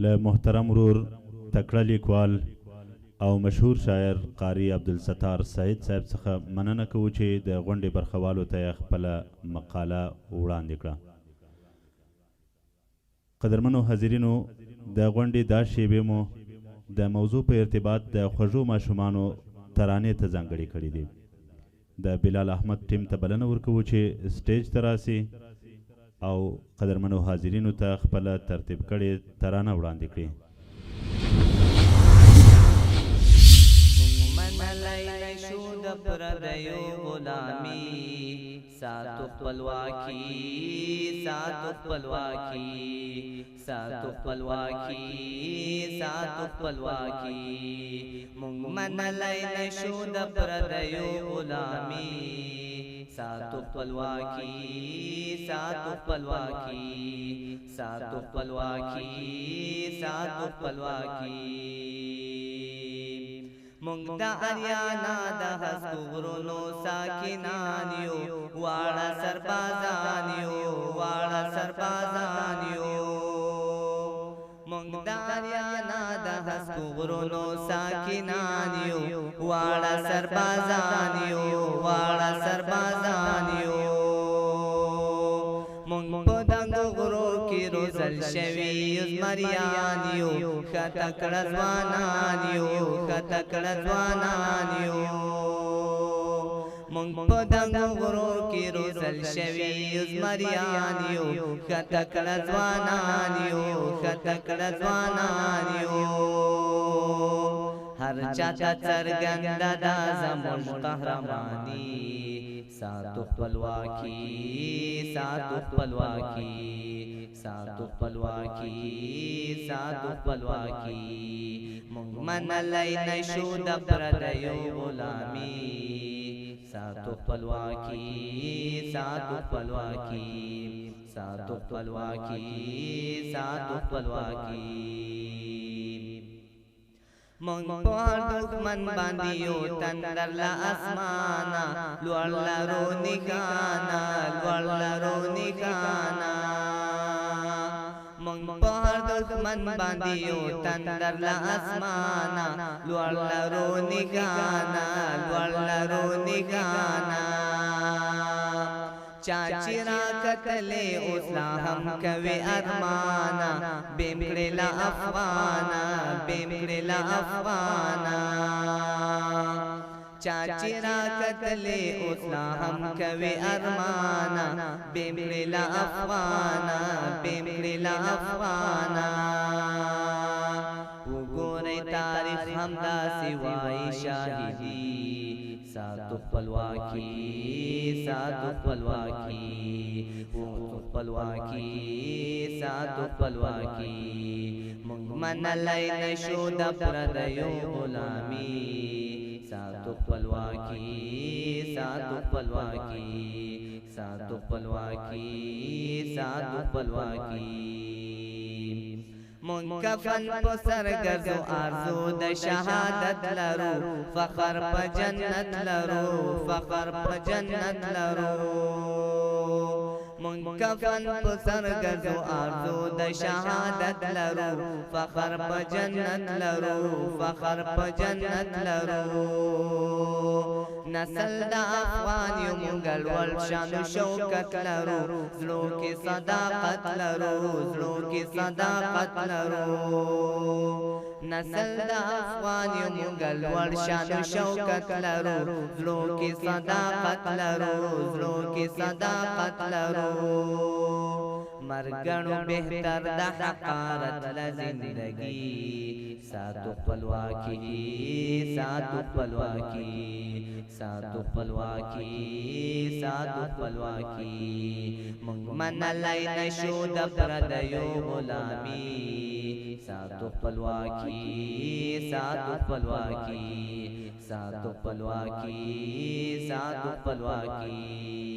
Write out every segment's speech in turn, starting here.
له محترم ورور تکړه لیکوال او مشهور شاعر قاری عبدالستار سعید صاحب څخه مننه کوو چې د غونډې برخوالو ته یې خپله مقاله وړاندې کړه. قدرمنو حاضرینو، د غونډې دا شیبې مو د موضوع په ارتباط د خوږو ماشومانو ترانې ته ځانګړې کړې دي. د بلال احمد ټیم ته بلنه ورکوو چې سټیج ته راسي او قدرمنو حاضرینو ته خپله ترتیب کړې ترانه وړاندې کړي. پردیو غلامی ساتو خپلواکی ساتو خپلواکی ساتو خپلواکی ساتو خپلواکی مونږ منلای نشو د پردیو غلامی ساتو خپلواکی ساتو خپلواکی ساتو خپلواکی ساتو خپلواکی مونږ د اریانا د هسکو غرونو ساکنان یو واړه سربازان یو واړه سربازان یو مونږ د اریانا د هسکو غرونو ساکنان یو واړه سربازان یو واړه سربازان یو مونږ په دغو غرو کې روزل شوي زمریان یو ښه تکړه ځوانان یو ښه تکړه ځوانان یو مونږ په دغو غرو کې روزل شوي زمریان یو ښه تکړه ځوانان یو ښه تکړه ځوانان یو هر چاته څرګنده ده زموږ قهرماني ساتو خپلواکی ساتو خپلواکی ساتو خپلواکی ساتو خپلواکی مونږ منلای نشو د پردیو غلامی ساتو خپلواکی ساتو خپلواکی ساتو خپلواکی ساتو خپلواکی مونږ په هر دښمن باندې یو تندر له اسمانه لوړ لرو نښانه لوړ لرو نښانه مونږ په هر دښمن باندې یو تندر له اسمانه لوړ لرو نښانه لوړ لرو نښانه چاچی را کتلے اوس لا هم کوي ارمانا بیمکړه لا افغانا بیمکړه لا افغانا چاچی را کتلے اوس لا هم کوي ارمانا بیمکړه لا افغانا بیمکړه لا افغانا وګورئ تاریخ هم دا سوای شاهدی ساتو خپلواکی ساتو خپلواکی خپلواکی ساتو خپلواکی مونږ منلای نشو د پردیو غلامی ساتو خپلواکی ساتو خپلواکی ساتو خپلواکی ساتو خپلواکی مونږ کفن په سر ګرځو آرزو د شهادت لرو فخر په جنت لرو فخر په جنت لرو مونږ کفن په سر ګرځو آرزو د شهادت لرو فخر په جنت لرو فخر په جنت لرو نسل د افغان یو مونږ لوړ شان شوکت لرو زړو کې صداقت لرو زړو کې صداقت لرو نسل د افغان یو مونږ لوړ شان شوکت لرو زړو کې صداقت لرو زړو کې صداقت لرو مرګنو بهتر د حقارت ل زندگی ساتو خپلواکی ساتو خپلواکی ساتو خپلواکی ساتو خپلواکی مونږ منلای نشو د پردیو غلامی ساتو خپلواکی ساتو خپلواکی ساتو خپلواکی ساتو خپلواکی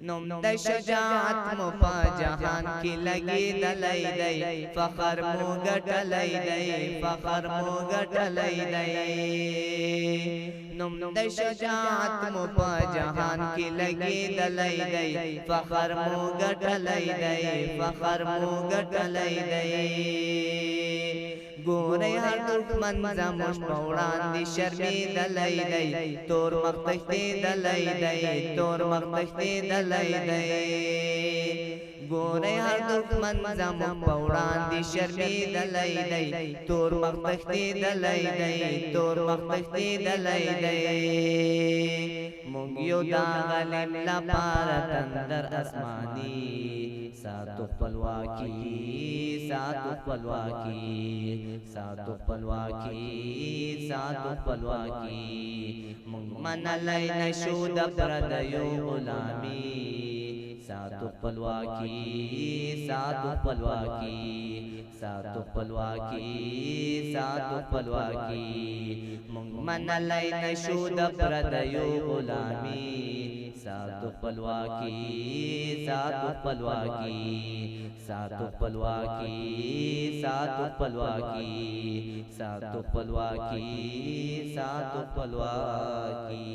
نوم د شجاعت مو په جهان کې لګي دلای دی فخر مو ګټلای دی فخر مو ګټلای دی نم د شجاعت مو په جهان کې لګېدلی دی فخر مو ګټلی دی فخر مو ګټلی دی ګورئ هر دښمن زموږ په وړاندې شرمېدلی دی تور مخ تښتېدلی دی تور مخ تښتېدلی دی ګورئ هر دښمن زموږ په وړاندې شرمېدلی دی تور مخ تښتېدلی دی تور مخ تښتېدلی دی موږ یو دا غلیم لپاره تندر اسماني ساتو خپلواکي ساتو خپلواکي ساتو خپلواکي ساتو خپلواکي موږ منلی نشو د پردیو غلامي ساتو خپلواکي ساتو خپلواکي ساتو خپلواکي ساتو خپلواکي موږ منلی نشو د پردیو غلامي ساتو خپلواکي ساتو خپلواکي ساتو خپلواکي ساتو خپلواکي ساتو خپلواکي ساتو خپلواکي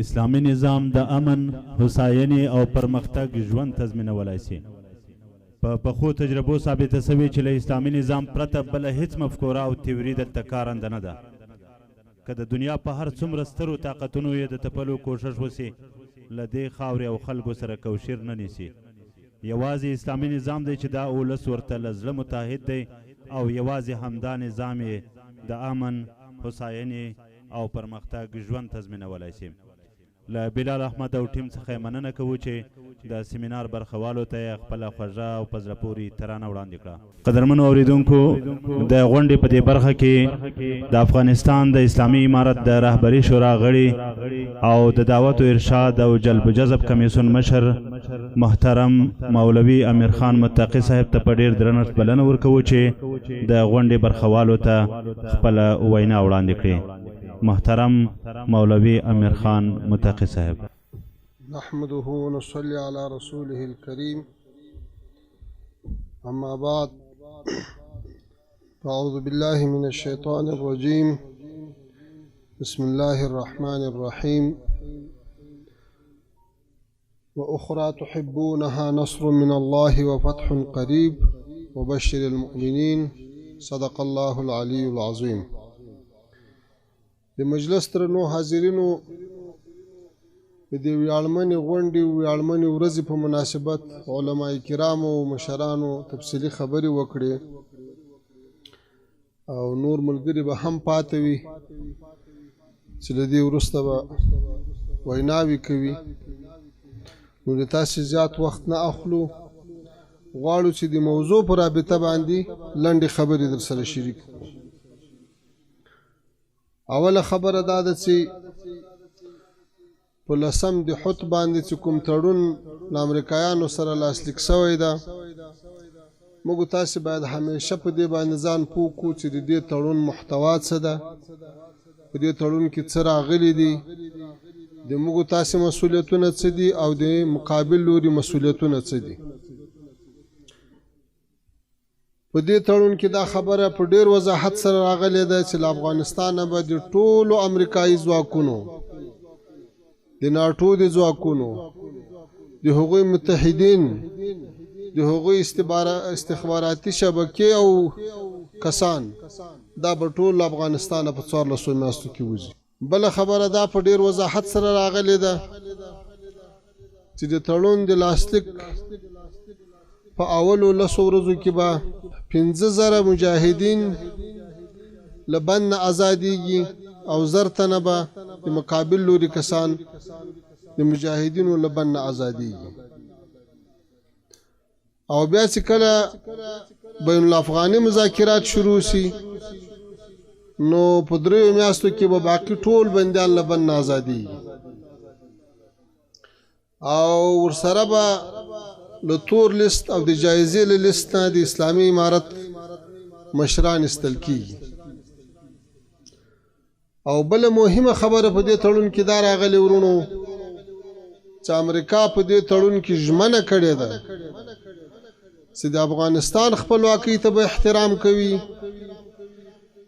اسلامی نظام د امن، هوساینې او پرمختګ ژوند تضمینولی شي. په پخو تجربو ثابته شوې چې له اسلامي نظام پرته بله هیڅ مفکوره او تیوري دلته کارنده نه ده. که د دنیا په هر څومره سترو طاقتونو یې د تپلو کوښښ وسي، له دې خاورې او خلکو سره کوشیر نه نیسي. یوازې اسلامي نظام دی چې دا اولس ورته له زړه متحد دی او یوازې همدا نظام یې د امن، هوساینې او پرمختګ ژوند تضمینولی شي. له بلال احمد او ټیم څخه یې مننه کوو چې د سیمینار برخوالو ته یې خپله خوږه او په زړه پورې ترانه وړاندې کړه. قدرمنو اوریدونکو، د غونډې په دې برخه کې د افغانستان د اسلامي امارت د رهبري شورا غړي او د دعوت و ارشاد او جلب و جذب کمیسیون مشر محترم مولوي امیر خان متقي صاحب ته په ډېر درنښت بلنه ورکوو چې د غونډې برخوالو ته خپله وینا وړاندې کړي. محترم مولوي امیر خان متقي صاحب. نحمده ونصلي على رسوله الكريم اما بعد اعوذ بالله من الشيطان الرجيم بسم الله الرحمن الرحيم وأخرى تحبونها نصر من الله وفتح قريب وبشر المؤمنين صدق الله العلي العظيم. د مجلس ترنو حاضرینو، د دې ویاړمنې غونډې ویاړمنې ورځې په مناسبت علماء کرامو او مشرانو تفصیلي خبرې وکړې او نور ملګري به هم پاتې وي چې له دې وروسته به ویناوې کوي. نو د تاسې زیات وخت نه اخلو، غواړو چې د موضوع په رابطه باندې لنډې خبرې در سره شریک کړو. اوله خبره دا ده چې په 10 د حوت باندې چې کوم تړون له امریکایانو سره لاسلیک شوی ده، موږ تاسې باید همیشه په دې باندې ځان پوه کړو چې د دې تړون محتوا څه ده، په دې تړون کې څه راغلي دي، د موږ تاسې مسؤلیتونه څه دي او د مقابل لوري مسؤلیتونه څه دي. په دې تړون کې دا خبره په ډېر وضاحت سره راغلې ده چې له افغانستانه به د ټولو امریکایي ځواکونو، د ناټو د ځواکونو، د هغوی متحدین، د هغوی استخباراتي شبکې او کسان، دا به ټول افغانستانه په 14 میاشتو کې وځي. بله خبره دا په ډېر وضاحت سره راغلې ده چې د تړون د لاسلیک په اولو 10 ورځو کې به 15,000 مجاهدین له بند نه ازادېږي او 1000 تنه به د مقابل لوري کسان د مجاهدینو له بند نه ازادېږي. او بیا چې کله بین الافغاني مذاکرات شروع شي، نو په 3 میاشتو کې به باقي ټول بندیان له بند نه ازادېږي او ورسره به له تور لیست او د جایزې له لیست نه د اسلامي امارت مشران ایستل کېږي. او بله مهمه خبره په دې تړون کې دا راغلې ورونو چې امریکا په دې تړون کې ژمنه کړې ده چې د افغانستان خپلواکۍ ته به احترام کوي،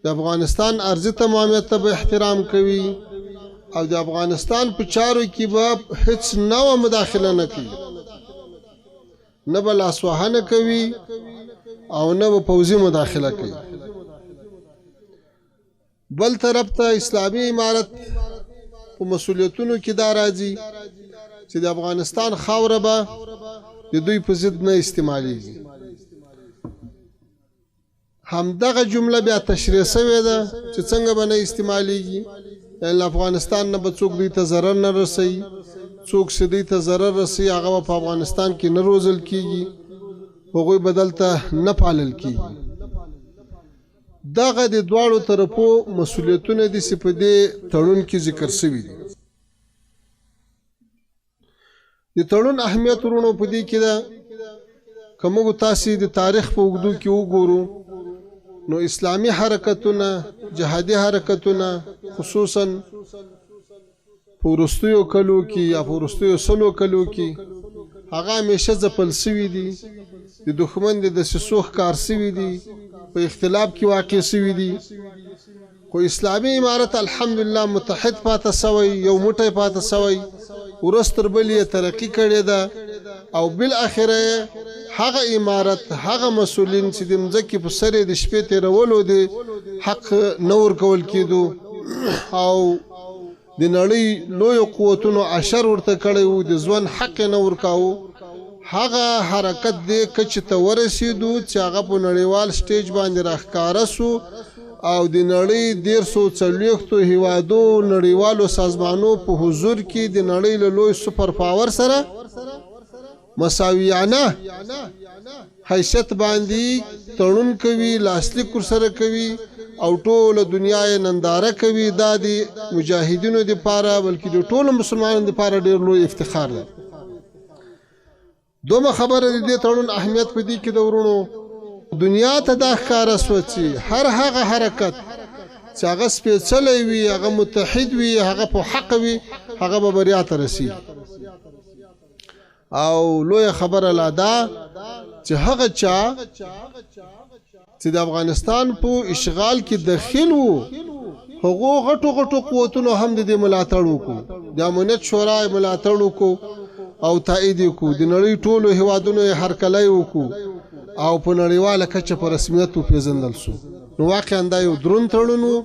د افغانستان ارضي تمامیت ته به احترام کوي او د افغانستان په چارو کې به هیڅ نوع مداخله نه کوي، نه به لاسوهنه کوي او نه به پوځي مداخله کوي. بل طرف ته اسلامي امارت په مسؤلیتونو کې دا راځي چې د افغانستان خاوره به د دوی په ضد نه استعمالیږي. همدغه جمله بیا تشریح شوې ده چې څنګه به نه استعمالیږي، یعنې افغانستان نه به څوک دوی ته ضرر نه رسوي، څوک چې دوی ته ضرر رسوي هغه به په افغانستان کې نه روزل کېږي، هغوی به دلته نه پالل کېږي. دغه د دواړو طرفو مسؤلیتونه دي چې په دې تړون کې ذکر شوي دي. د تړون اهمیت ورونو په دې کې ده که موږ تاسې د تاریخ په اوږدو کې وګورو نو اسلامي حرکتونه، جهادي حرکتونه خصوصا په وروستیو کلو کې یا په وروستیو سلو کلو کې هغه همیشه ځپل سوي دي، د دښمن د دسیسو ښکار سوي دي، په اختلاف کې واقع سوي دي. خو اسلامي امارت الحمدلله متحد پاتې سوی، یو موټی پاتې سوی، ورځ تر بلې یې ترقي کړې ده او بالاخره هغه امارت، هغه مسؤلین چې د مځکې په سر یې د شپې تېرولو د حق نه ورکول کېدو او د نړۍ لویو قوتونو اشر ورته کړی و، د ژوند حق یې نه ورکاوه، هغه حرکت دې کچې ته ورسېدو چې هغه په نړیوال سټیج باندې راښکاره سو او د نړۍ 140 هیوادو نړیوالو سازمانو په حضور کې د نړۍ له لوی سپر پاور سره مساویانه حیثیت باندې تړون کوي، لاسلیک ورسره کوي او ټوله دنیا یې ننداره کوي. دا د مجاهدینو دپاره بلکې د ټولو مسلمانانو دپاره ډېر لوی افتخار ده. دومره خبره د دې تړون اهمیت په دې کې د ورونو دنیا ته دا ښکاره سوه چې هر هغه حرکت چې هغه سپېڅلی وي، هغه متحد وي، هغه په حق وي، هغه به بریا ته رسېږي. او لویه خبره لا دا چې هغه چا چې د افغانستان په اشغال کې دخیل وو هغو غټو غټو قوتونو هم د دې ملاتړ وکړو، د امنیت شورا یې ملاتړ وکړو او تایید یې کړو، د نړۍ ټولو هیوادونو یې هرکلی وکړو او په نړیواله کچه په رسمیت وپېژندل شو. نو واقعا دا یو دروند تړون و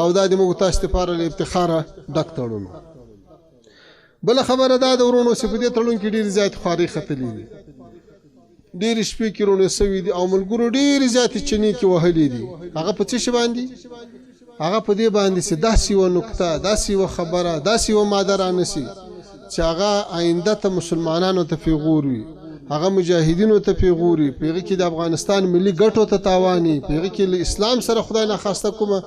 او دا د موږ تاسو دپاره له افتخاره ډک تړون و. بله خبره دا د ورونو چې په دې تړون کې ډېرې زیاتې خوارۍ ختلې دي، ډېرې شپې کې روڼې سوي دي او ملګرو ډېرې زیاتې چینې کې وهلې دي. هغه په څه شي باندې؟ هغه په دې باندې چې داسې یوه نکته، داسې یوه خبره، داسې یوه ماده رانسي چې هغه آینده ته مسلمانانو ته پیغور وي، هغه مجاهدینو ته پیغور وي، په هغې کې د افغانستان ملي ګټو ته تاوان وي، په هغې کې له اسلام سره خدای ناخواسته کومه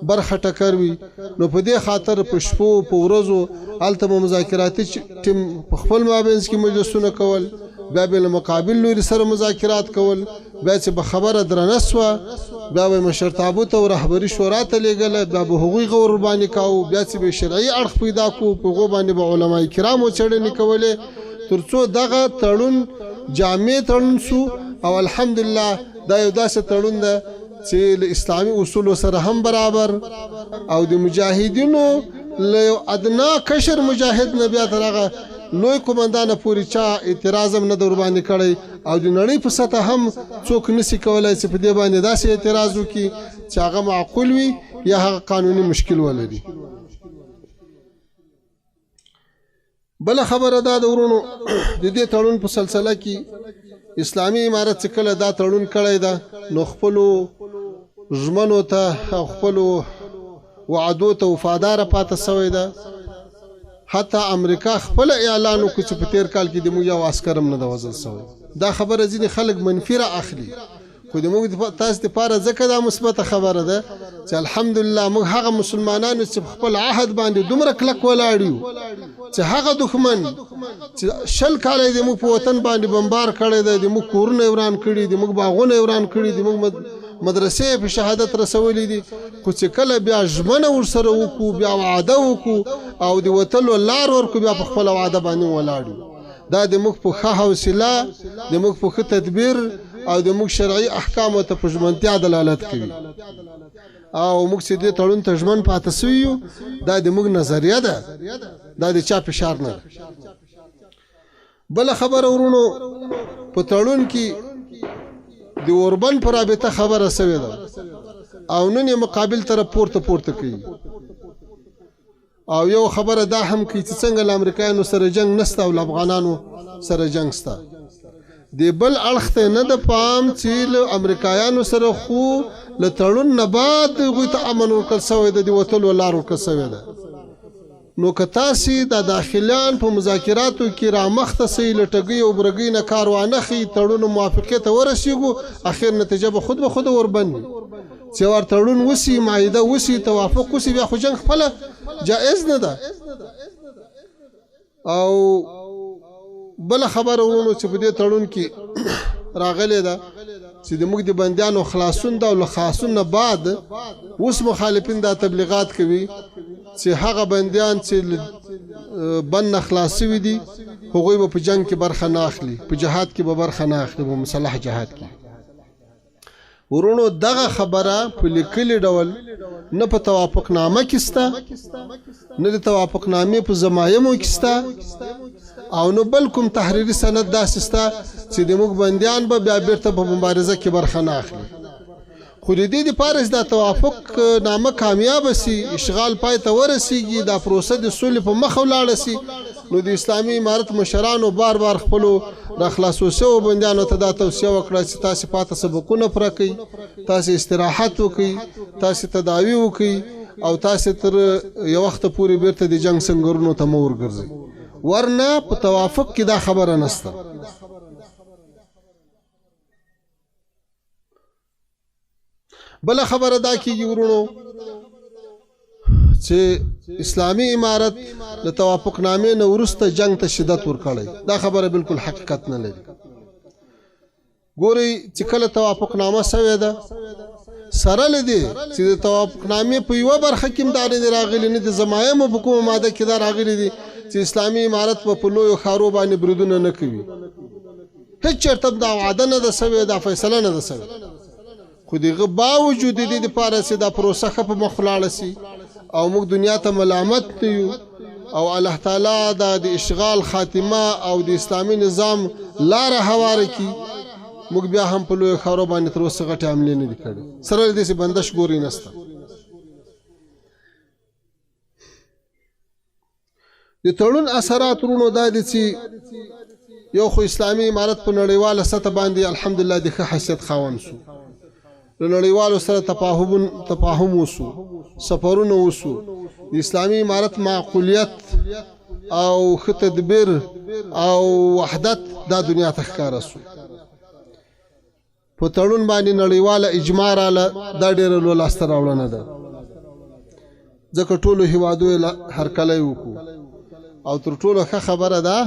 برخه ټکر وي. نو په دې خاطر په شپو په ورځو هلته به مذاکراتي ټیم په خپل مابینځ کې مجلسونه کول، بیا به له مقابل لوري سره مذاکرات کول، بیا چې به خبره درنه سوه بیا به مشرتابو ته او رهبري شورا ته لېږله، بیا به هغوی غور ورباندې کاوه، بیا چې به شرعي اړخ پیدا کړو، په هغو باندې به علما کرامو څېړنې کولې تر څو دغه تړون جامع تړون شو. او الحمدلله دا یو داسې تړون ده چې له اسلامي اصولو سره هم برابر او د مجاهدینو له یو ادنا کشر مجاهد نه بیا تر هغه لوی قومندانه پورې چا اعتراض هم نه ده ورباندې کړی او د نړۍ په سطح هم څوک نسي کولی چې په دې باندې داسې اعتراض وکړي چې هغه معقول وي یا هغه قانوني مشکل ولري. بله خبره دا د ورونو د دې تړون په سلسله کې اسلامي امارت چې کله دا تړون کړی ده نو خپلو ژمنو ته او خپلو وعدو ته وفاداره پاتې سوی ده. حتی امریکا خپل اعلان وکړ چې په تیر کال کې د موږ یو عسکر هم نه ده وژل سوی. دا خبره ځینې خلک منفي را اخلي خو د موږ تاسو دپاره ځکه دا مثبته خبره ده چې الحمدلله موږ هغه مسلمانانو چې په خپل عهد باندې دومره کلک ولاړ یو چې هغه دښمن چې 20 کاله یې د موږ په وطن باندې بمبار کړی دی، د موږ کورونه یې وران کړي، د موږ باغونه یې وران کړي، د موږ مدرسې په شهادت رسولې دي خو چې کله بیا ژمنه ورسره وکړو بیا وعده وکړو او د وتلو لار ورکړو بیا په خپله وعده باندې ولاړ یو دا د موږ په ښه حوصله د موږ په ښه تدبیر او د موږ شرعي احکامو ته په ژمنتیا دلالت کوي او موږ چې دې تړون ته ژمن پاتې سوي یو دا د موږ نظریه ده دا د چا فشار نه ده بله خبره ورونو په تړون کې د اوربند په رابطه خبره سوې ده او نن یې مقابل طرف پورته کوي او یو خبره دا هم کوي چې څنګه له امریکایانو سره جنگ نسته او له افغانانو سره جنگ سته د بل اړخ ته نه د پام چې له امریکایانو سره خو له تړون نه بعد هغوی ته امن ورکړل سوی ده د وتلو لار ورکړل سوې ده نو که تاسې د داخلیان په مذاکراتو کې رامخته سئ له ټګۍ او برګۍ نه کار وانخلئ تړون موافقې ته ورسېږو اخر نتیجه به خود به خوده وربند وي چې ور تړون وسي معاهده وسي توافق وسي بیا خو جنګ خپله جائز نه ده او بله خبره ورونو چې په دې تړون کې راغلې ده چې د موږ د بندیانو خلاصون ده او له خلاصون نه بعد اوس مخالفین دا تبلیغات کوي چې هغه بندیان چې بند نه خلاص شوي دي هغوی به په جنګ کې برخه نه اخلي په جهاد کې به برخه نه اخلي په مسلح جهاد کې ورونو دغه خبره په لیکلي ډول نه په توافقنامه کې شته نه د توافقنامې په ضمایمو کې شته او نو بل کوم تحریري سند داسې شته چې د موږ بندیان به بیا بیرته په مبارزه کې برخه نه اخلي خو د دې دپاره چې دا توافق نامه کامیابه سي اشغال پای ته ورسیږي دا پروسه د سولې په مخه ولاړه سي نو د اسلامي امارت مشرانو بار بار خپلو را خلاصو شوو بندیانو ته دا توصیه وکړه چې تاسې پاته سبقونه پوره کړئ تاسې استراحت وکړئ تاسې تداوي وکړئ او تاسې تر یو وخته پورې بیرته د جنګ سنګرونو ته مه ورګرځئ ورنه په توافق کې دا خبره نشته بله خبره دا کېږي ورونو چې اسلامي امارت د توافقنامې نه وروسته جنګ ته شدت ورکړی دا خبره بالکل حقیقت نه لري ګورئ چې کله توافقنامه سوې ده سره له دې چې د توافقنامې په یوه برخه کې هم دا نه دي راغلي نه د ضمایمو په کومه ماده کې دا راغلي دي چې اسلامي امارت په لویو ښارو باندې بریدونه نه کوي هېڅ چېرته دا وعده نه ده سوې دا فیصله نه ده سوې خو دغه باوجود د دې دپاره چې دا پروسه ښه په مخ ولاړه سي او موږ دنیا ته ملامت نه یو او الله تعالی دا د اشغال خاتمه او د اسلامي نظام لاره هواره کړي موږ بیا هم په لویو ښارو باندې تر اوسه غټې حملې نه دي کړې سره له دې چې بندش ګوري نشته د تړون اثرات ورونو دا دي چې یو خو اسلامي امارت په نړیواله سطح باندې الحمدلله د ښه حیثیت خاوند شو له نړیوالو سره تفاهم وسو سفرونه وسو د اسلامي امارت معقولیت او ښه تدبیر او وحدت دا دنیا ته ښکاره سو په تړون باندې نړیواله اجماع راله دا ډېره لویه لاسته راوړنه ده ځکه ټولو هېوادو یې هرکلی وکړو او تر ټولو ښه خبره ده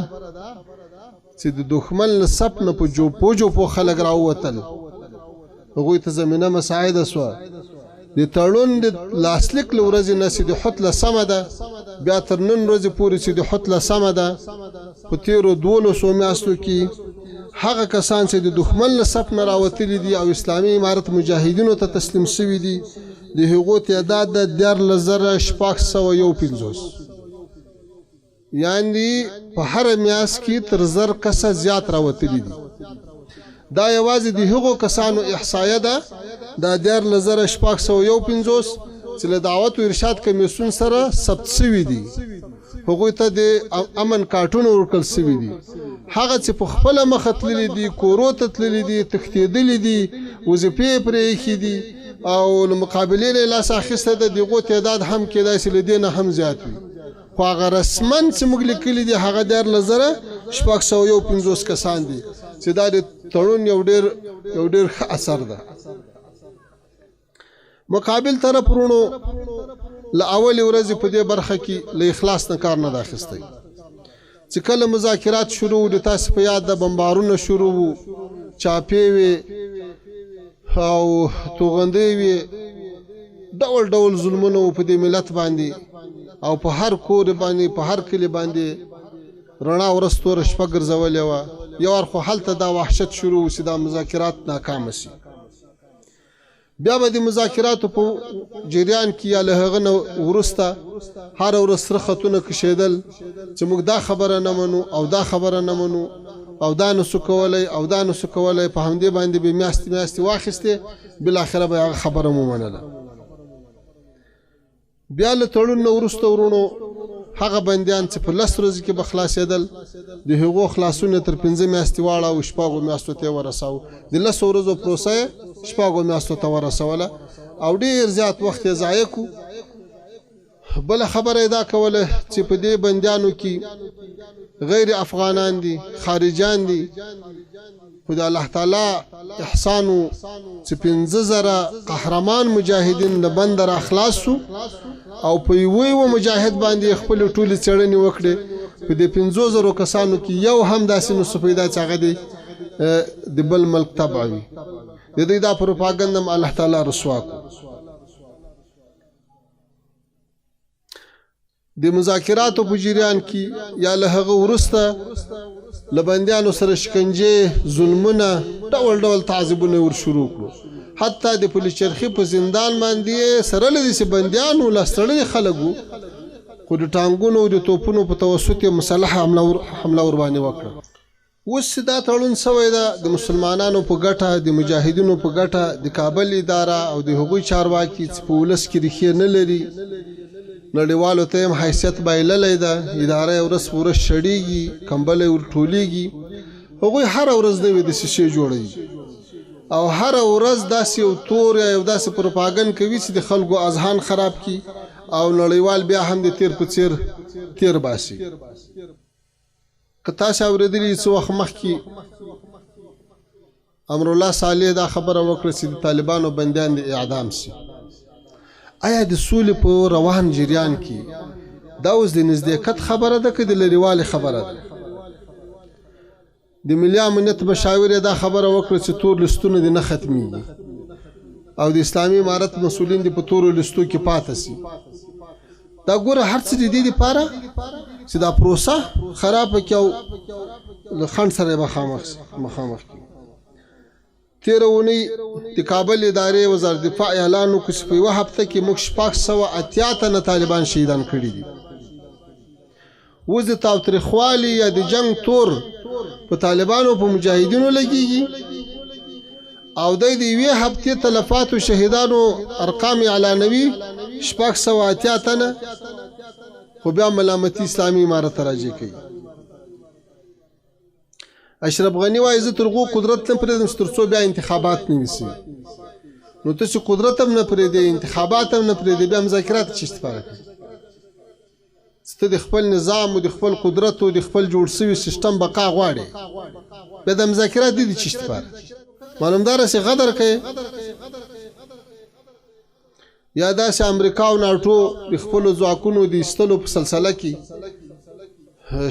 چې د دښمن له صف نه په جوپو خلک راووتل هغوی ته زمینه مساعده سوه د تړون د لاسلیک له ورځې نه چې د حتله سمه ده بیا تر نن ورځې پورې چې د حتله سمه ده په تېرو 12 میاشتو کې هغه کسان چې د دښمن له صف نه راوتلي دي او اسلامي امارت مجاهدینو ته تسلیم شوي دي د هغو تعداد د 14,651 یعنی په هره میاشت کې تر 1000 کسه زیات راوتلي دي دا یوازې د هغو کسانو احصایه ده دا 14,651 چې له دعوت و ارشاد کمیسیون سره ثبت شوي دي هغوی ته د امن کارټونه ورکړل شوي دي هغه چې په خپله مخه تللي دي کورو ته تللي دي تښتېدلي دي وظیفې یې پرې ایښي دي او له مقابلې نه یې لاس اخیستی ده د هغو تعداد هم کیدای شي له دې نه هم زیات وي خو هغه رسماً چې موږ لیکلي دي هغه 14,651 کسان دي چې دا د تړون یو ډېر ښه اثر ده مقابل طرف ورونو له اولې ورځې په دې برخه کې له اخلاص نه کار نه ده اخیستی چې کله مذاکرات شروع د تاسې په یاد ده بمبارونه شروع وو چاپې وې او توغندې وي ډول ډول ظلمونه په دې ملت باندې او په هر کور باندې په هر کلی باندې رڼا ورځ توره شپه ګرځولې وه یو اړخ خو هلته دا وحشت شروع وسي دا مذاکرات ناکامه سي بیا به د مذاکراتو په جریان کې یا له هغه نه وروسته هره ورځ سره خطونه کشېدل چې موږ دا خبره نه منو او دا خبره نه منو او دا نسو کولی او دا نسو کولی په همدې باندې به میاشتې واخیستې بالاخره به هغه خبره مو منله بیا له تړون نه وروسته ورونو هغه بندیان چې په 10 ورځې کې به خلاصېدل د هغو خلاصونه تر 5 میاشتې واړه شپږو میاشتو ته ورساو د 10 ورځو پروسه شپږو میاشتو ته ورسوله او ډېر زیات وخت یې ضایع کړو بله خبره یې دا کوله چې په دې بندیانو کې غیر افغانان دي خارجان دي خو د الله تعالی احسانو چې 50,000 قهرمان مجاهدین له بنده را خلاص شو او په یوه مجاهد باندې خپل ټولې څېړنې وکړې په دې 50,000 کسانو کې یو هم داسې نسو پیدا چې هغه د بل ملک تبع وي د دوی دا پروپاګنډ هم الله تعالی رسوا کړو د مذاکراتو په جریان کې یا له هغه وروسته له بندیانو سره شکنجې ظلمونه ډول ډول تعذیبونه ور شروع کړو حتی د پولیس چرخي په زندان باندې سره له دې بندیانو لاستړلي خلک وو خو د ټانګونو او د توپونو په توسط یې مسلحه حمله ور باندې وکړه اوس دا تړون سوی ده د مسلمانانو په ګټه د مجاهدینو په ګټه د کابل اداره او د هغوی چارواکي چې په ولس کې ریښې نه لري نړیوالو ته هم حیثیت بایللی ده اداره یې ورځ په ورځ شړېږي کمبله یې ورټولېږي هغوی هره ورځ نوې دسیسې جوړوي او هره ورځ داسې یو تور یا یو داسې پروپاګنډ کوي چې د خلکو اذهان خراب کړي او نړیوال بیا هم د تیر په څیر تیر باسي که تاسو اورېدلي څه وخت مخکې امرالله صالح دا خبره وکړه چې د طالبانو بندیان د اعدام سي آیا د سولې په روان جریان کې دا اوس د نزدېکت خبره ده که د لرېوالي خبره ده د ملي امنیت مشاور دا خبره وکړه چې تور لستونه دې نه ختمیږي او د اسلامي امارت مسؤلین دې په تورو لستو کې پاته سي دا ګوره هر څه د دې دپاره چې دا پروسه خرابه کړي او له خنډ سره یې مخامخ کړي تېره اونۍ د کابل ادارې وزارت دفاع اعلان وکړو چې په یوه هفته کې موږ 680 تنه طالبان شهیدان کړي دي اوس د تاوتریخوالي یا د جنگ تور په طالبانو په مجاهدینو لګیږي او د یوې هفتې تلفاتو شهیدانو ارقام اعلانوي 680 تنه خو بیا ملامتي اسلامي امارت ته راجع کوي اشرف غنی وایي زه تر هغو قدرت نه پرېږدم چې تر څو بیا انتخابات نه وسي نو ته چې قدرت هم نه پرېږدې انتخابات هم نه پرېږدې بیا مذاکرات څه استفاده کوي ته د خپل نظام او د خپل قدرت او د خپل جوړ شوي سیستم بقا غواړې بیا د مذاکرات دي څه استفاده معلومداره چې غدر کوي یا داسې امریکا او ناټو د خپلو ځواکونو د ایستلو په سلسله کې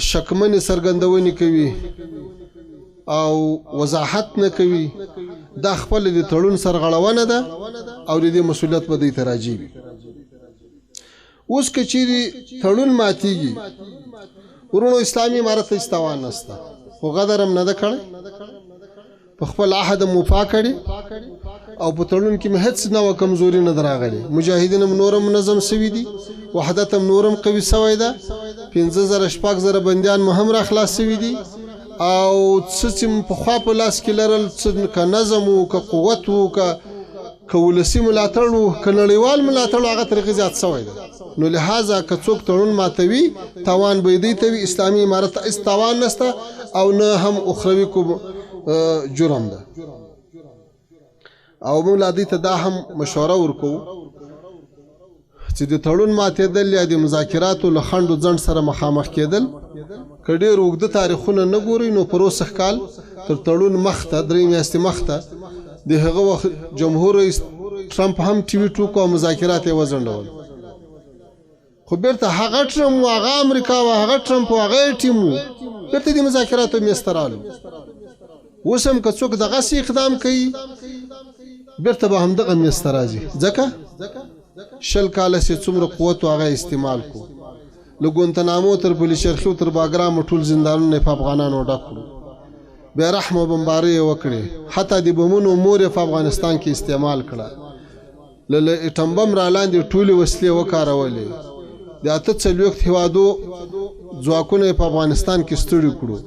شکمنې څرګندونې کوي او وضاحت نه کوي دا خپل د تړون سرغړونه ده او د دې مسؤلیت به دوی ته راجع وي اوس که چیرې تړون ماتیږي ورونو اسلامي امارت ته هېڅ توان نشته خو غدر هم نه ده کړی په خپل عهد هم وفا کړې او په تړون کې مې هېڅ نوعه کمزوري نه ده راغلې مجاهدین هم نور منظم سوي دي وحدت هم نور هم قوي سوی ده 5,000 بندیان مو هم را خلاص سوي دي او څه چې پخوا په لاس کې لرل څه که نظم و که قوت و که ولسي ملاتړ و که نړیوال ملاتړ هغه طریقې زیات سوی ده نو لهذا که څوک تړون ماتوي تاوان به یې دوی ته وي اسلامي امارت ته هېڅ تاوان نشته او نه هم اخروي کوم جرم ده او موږ لا دوی ته دا هم مشوره ورکوو چې د تړون ماتېدل یا د مذاکراتو له خنډو ځنډ سره مخامخ کېدل که ډېر اوږده تاریخونه نه ګورئ نو پر اوسه کال تر تړون مخته 3 میاشتې مخته د هغه وخت جمهور رئیس ټرمپ هم ټویټ وکړو او مذاکرات یې وځنډول خو بیرته هغه ټرمپ و هغه امریکا و هغه ټرمپ و هغه ټیم و بیرته د مذاکراتو میز ته رالو اوس هم که څوک دغسې اقدام کوي بیرته به همدغه میز ته راځي. ځکه 20 کاله چې څومره قوت و هغه استعمال کو. له ګونتنامو تر بولیشرخي تر باګرامو ټول زندانونه په افغانانو ډک کړو. بې رحمه بمبارۍ یې وکړې، حتی د بمونو مور یې په افغانستان کې استعمال کړه. له اټم بم را لاندې ټولې وسلې وکارولې. د 48 هېوادو ځواکونه یې په افغانستان کې ستړي کړو.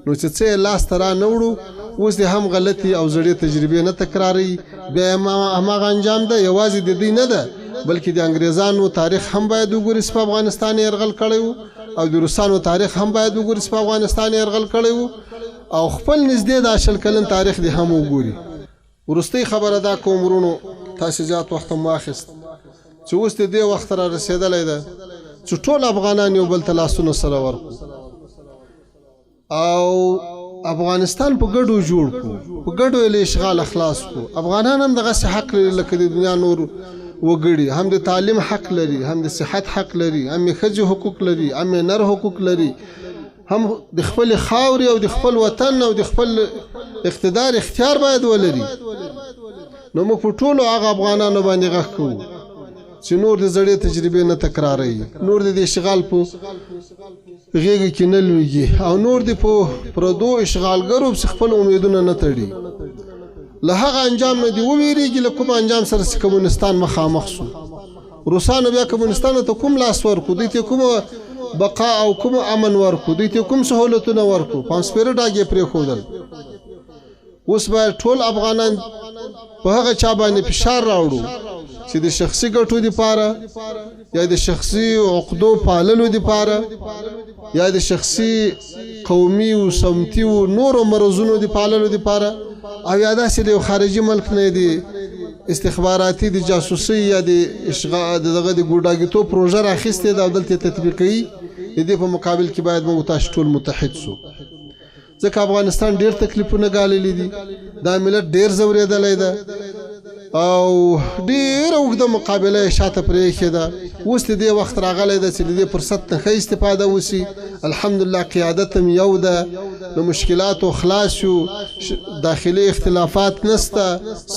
نو چې څه یې لاس ته را نه وړو، اوس دې هم غلطي او زړې تجربې نه تکراروي. بیا یې هماغه انجام ده. یوازې د دوی نه ده، بلکې د انګریزانو تاریخ هم باید وګوري چې په افغانستان یې یرغل کړی و، او د روسانو تاریخ هم باید وګوري چې په افغانستان یې یرغل کړی و، او خپل نږدې د 20 کلن تاریخ دې هم وګوري. وروستۍ خبره دا کوم ورونو، تاسې زیات وخت هم واخیست چې اوس د دې وخت را رسېدلی ده چې ټول افغانان یو بل ته لاسونه سره ورکړو او افغانستان په ګډو جوړ کړو، په ګډو یې له اشغاله خلاص کړو. افغانان هم دغسې حق لري لکه د دنیا نور وګړي، هم د تعلیم حق لري، هم د صحت حق لري، هم یې ښځې حقوق لري، هم یې نر حقوق لري، هم د خپل خاورې او د خپل وطن او د خپل اقتدار اختیار باید ولري. نو موږ په ټولو هغه افغانانو باندې غږ کوو چې نور د زړې تجربې نه تکراروي، نور د اشغال په غېږه کې نه لویږي، او نور د په پردو اشغالګرو پسې خپل امیدونه نه تړي. له هغه انجام نه دې وویرېږي له کوم انجام سره چې کمونستان مخامخ شو. روسانو بیا کمونستانو ته کوم لاس ورکړو، دوی ته کومه بقا او کوم امن ورکړو، دوی ته کوم سهولتونه ورکړو، پانسپېره ډاګې پرېښودل. اوس باید ټول افغانان په هغه چا باندې فشار راوړو چې د شخصي ګټو دپاره یا د شخصي عقدو پاللو دپاره یا د شخصي قومي و سمتي و نورو مرضونو د پاللو دپاره، او یا داسې د یو خارجي ملک نه د استخباراتي د جاسوسۍ یا د دغه د ګوډاګیتوب پروژه راخیستې ده او دلته یې تطبیقوي. د دې په مقابل کې باید موږ تاسو ټول متحد سو، ځکه افغانستان ډېر تکلیفونه ګاللي دي، دا ملت ډېر ځورېدلی ده او ډېره اوږده مقابله یې شاته پرېښې ده. اوس د دې وخت راغلی ده چې د دې فرصت نه ښه استفاده وسي. الحمدلله قیادت هم یو ده، له مشکلاتو خلاص شو، داخلي اختلافات نسته،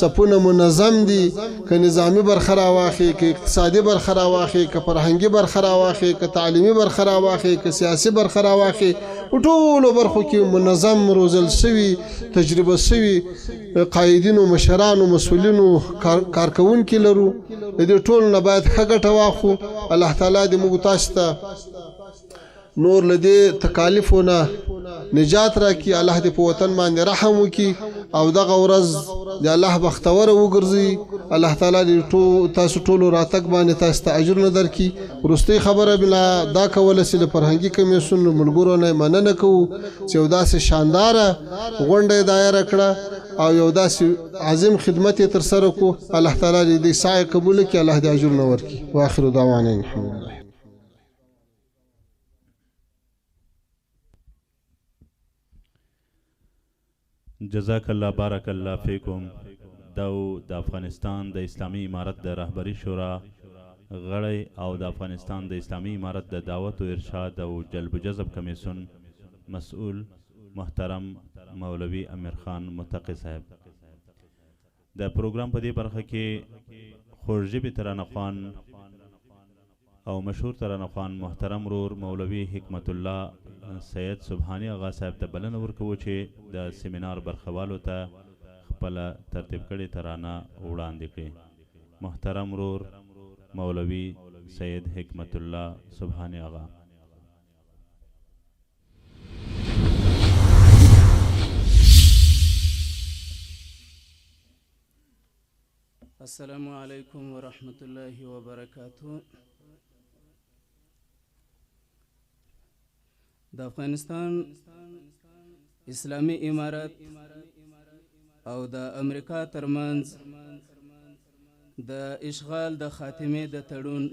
صفونه منظم دي، که نظامي برخه راواخلي، که اقتصادي برخه راواخلي، که فرهنګي برخه راواخلي، که تعلیمي برخه راواخلي، که سیاسي برخه راواخلي، په ټولو برخو کې منظم روزل سوي، تجربه سوي قایدینو، مشرانو، مسؤلینو، کارکوونکي لرو. د دې ټولو نه باید ښه ګټه واخلو. الله تعالی دې موږ تاسو ته نور له دې تکالیفو نه نجات راکړي. الله دې په وطن باندې رحم وکړي او دغه ورځ د الله بختوره وګرځي. الله تعالی دې تاسو ټولو راتګ باندې تاسو ته اجر نه درکړي. وروستۍ خبره بلا دا کوله چې د فرهنګي کمیسیون ملګرو نه مننه کوو چې یو داسې شانداره غونډه یې دایره کړه او یو داسې عظیم خدمت یې ترسره کړو. الله تعالی دې سعی قبول کړي، الله دې اجر نه ورکړي. واخر دعوانا الحمدلله. جزاک الله بارک الله فیکم. دا د افغانستان د اسلامی امارت د رهبری شورا غړی او د افغانستان د اسلامی امارت د دعوت و ارشاد او جلب و جذب کمیسیون مسئول محترم مولوی امیر خان متقی صاحب. د پروګرام په دې برخه کې خورژبې ترانه‌خوان او مشهور ترانه‌خوان محترم رور مولوی حکمت الله سید سبحانی آغا صاحب ته بلنه ورکوو چې د سیمینار برخوالو ته خپله ترتیب کړې ترانه وړاندې کړي. محترم رور مولوی سید حکمت الله سبحانی آغا. السلام علیکم ورحمۃ اللہ وبرکاتہ. د افغانستان اسلامی امارت او د امریکا ترمنځ د اشغال د خاتمې د تړون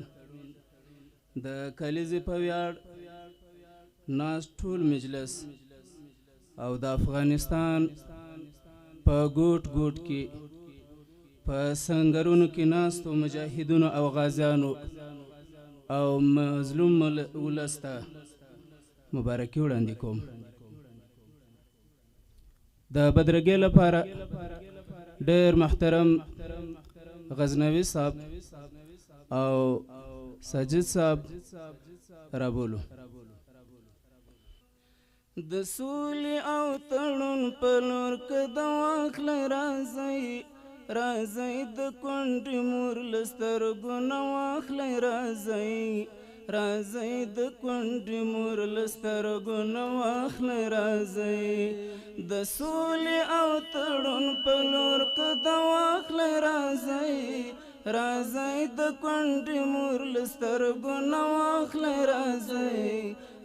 د کلیزې په ویاړ ناست ټول مجلس او د افغانستان په ګوټ ګوټ کې په سنگرونو کې ناستو مجاهدونو او غازیانو او مظلوم ولس ته مبارکي وړاندې کوم. د بدرګۍ لپاره ډېر محترم غزنوي صاحب او ساجد صاحب رابولو. د سولې او تړون په لور که د واخله راځئ راځئ د کونډې مور له سترګو نه واخلی راځئ راځئ د کونډې مور له سترګو نه واخلی راځئ د سولې او تړون په لور که د واخلی راځئ راځئ د کونډې مور له سترګو نه واخلی راځئ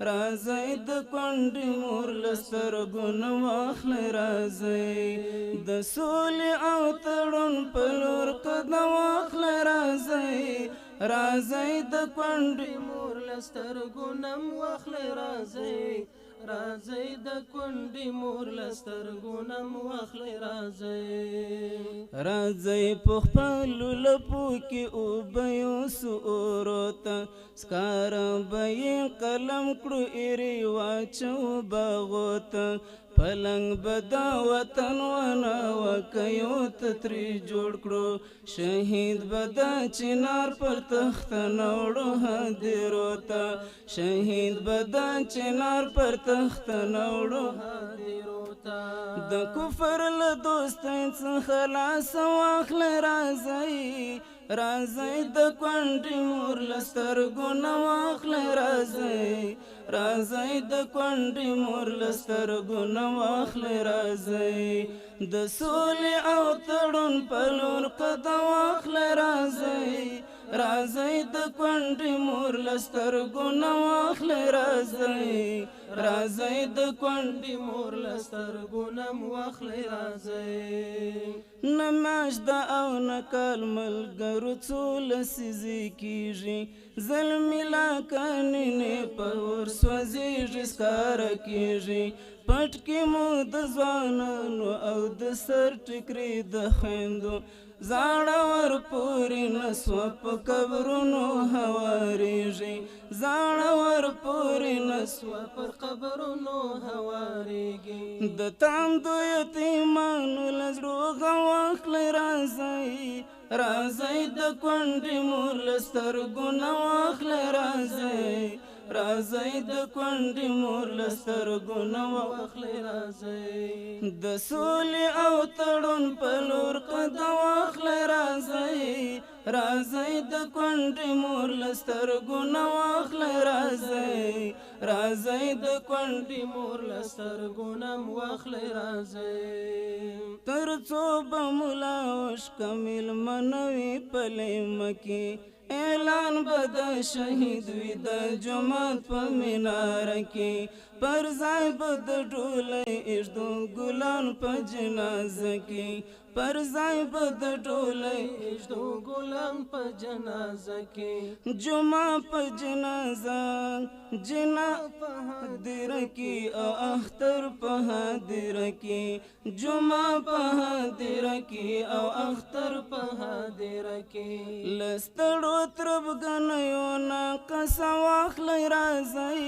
راځئ د کونډې مور له سترګو نه واخلی راځئ د سولې او تړون په لور که د واخلی راځئ راځئ د کونډې مور له سترګو نه واخلی راځئ راځئ د کونډې مور له سترګو نه واخلی راځئ راځئ په خپلو لپو کې اوبه یوسو اورو ته سکاره به یې قلم کړو ایرې واچو باغو ته پلنګ به دا وطن ونه وکیو ته ترې جوړ کړو شهید به دا چنار پر تخته نوړو هدیرو ته شهید به دا چنار پر تخته نوړو هدیرو ته د کفر له دوستۍ څخه لاس واخلی راځئ راځئ د کونډې مور له سترګو نه واخلی راځئ راځئ د کونډې مور له سترګو نه واخلی راځئ د سولې او تړون په لور قدم واخلی راځئ راځئ د کونډې مور له سترګو نه واخلی راځئ راځئ د کونډې مور له سترګو نه واخلی راځئ نه میاشت ده او نه کال ملګرو څو لسیزې کېږي ظلمي لاکانې په اور سوځېږي ښکاره کېږي پټ کې مو د ځوانانو او د سر ټکرې د خویندو زاړه ور پورې نسوه په قبرونو هوارېږي زاړه ور پورې نسوه پر قبرونو هوارېږي د تاندو یتیمانو له زړو غم واخلی راځئ راځئ د کونډې مور له سترګو نه واخلی راځئ راځئ د کونډې مور له سترګو نه واخلی راځئ د سولې او تړون په لور قدم واخلی راځئ راځئ د کونډې مور له سترګو نه واخلی راځئ راځئ د کونډې مور له سترګو نه واخلی راځئ تر څو به ملا وشکه مېلمنه وي په لیمه کې اعلان به د شهید وي د جومات په مناره کې پر ځای به د ډولۍ ایږدو ګلان په جنازه کې پر ځای به د ډولۍ ایږدو ګلان په جنازه کې جمعه په جنازه جنا په هدیره کې او اختر په هدیره کې جمعه په هدیره کې او اختر په هدیره کې له ستړو تربګنیو نه قسم واخلی راځئ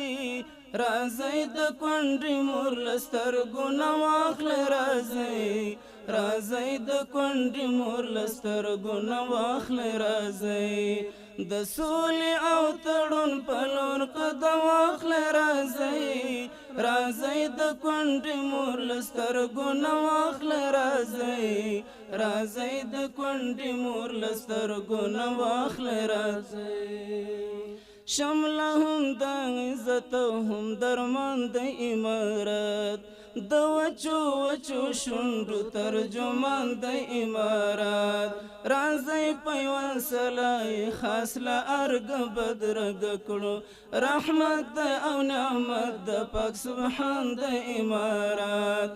راځئ د کونډې مور له سترګو نه واخلی راځئ راځئ د کونډې مور له سترګو نه واخلی راځئ د سولې او تړون په لور قدم واخلی راځئ راځئ د کونډې مور له سترګو نه واخلی راځئ راځئ د کونډې مور له سترګو نه واخلی راځئ شمله هم د عزت او هم درمان د امارت د وچو وچو شونډو ترجمان د امارات راځئ په یوه سلای خاص له ارګه بدرګه کړو رحمت د او نعمت د پاک سبحان د امارات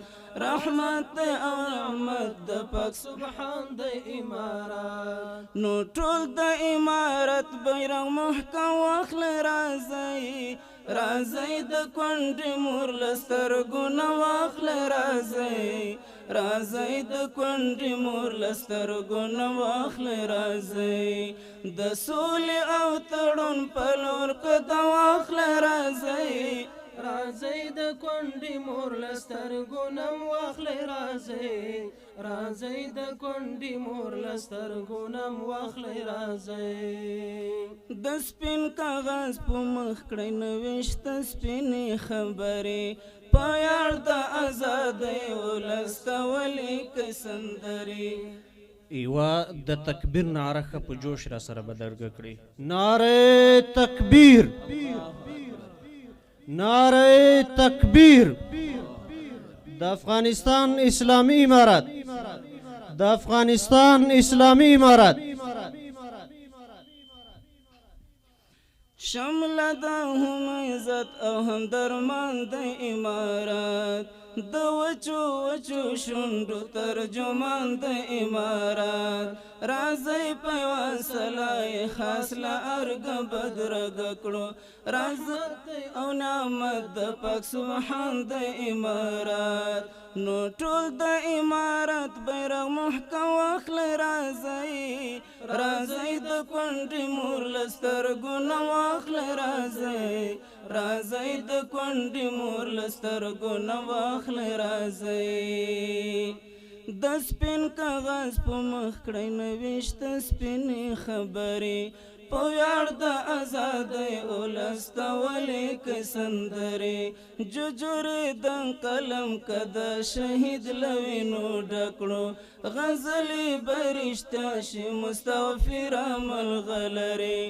رحمت او رحمت د پاک سبحان د امارات نو ټول د امارت بیرغ محکم واخلی راځئ راځئ د کونډې مور له سترګو نه واخلی راځئ راځئ د کونډې مور له سترګو نه واخلی راځئ د سولې او تړون په لور قدم واخلی راځئ راځئ د کونډې مور له سترګو نم واخلئ راځئ راځئ د کونډې مور له سترګو نم واخلئ راځئ د سپین کاغذ په مخ کړئ نوشت سپینې خبرې په یار د ازادۍ ولس ته ولیکئ سندرې یوه د تکبیر نعره ښه په جوش را سره بدرګه کړي نعره تکبیر نعره تکبیر د افغانستان اسلامی امارت د افغانستان اسلامی امارت شمل د هم عزت او هم درمان د امارت د وچو وچو شونډو ترجمان د امارت راځئ په یوه سلای خاص له ارګه بدرګه کړو راځئ او نعمت د پاک سبحان د امارت نو ټول د امارت بیرغ محکم واخلئ راځئ راځئ د کونډې مور له سترګو نه واخلئ راځئ راځئ د کونډې مور له سترګو نه واخلئ راځئ د سپین کاغذ په مخ کړئ نوشت سپینې خبرې په ویاړ د ازادۍ ولس ته ولیکئ سندرې ججورې د قلم که د شهید له وینو ډکړو غزلې به رښتیا شي مستغفره ملغلرې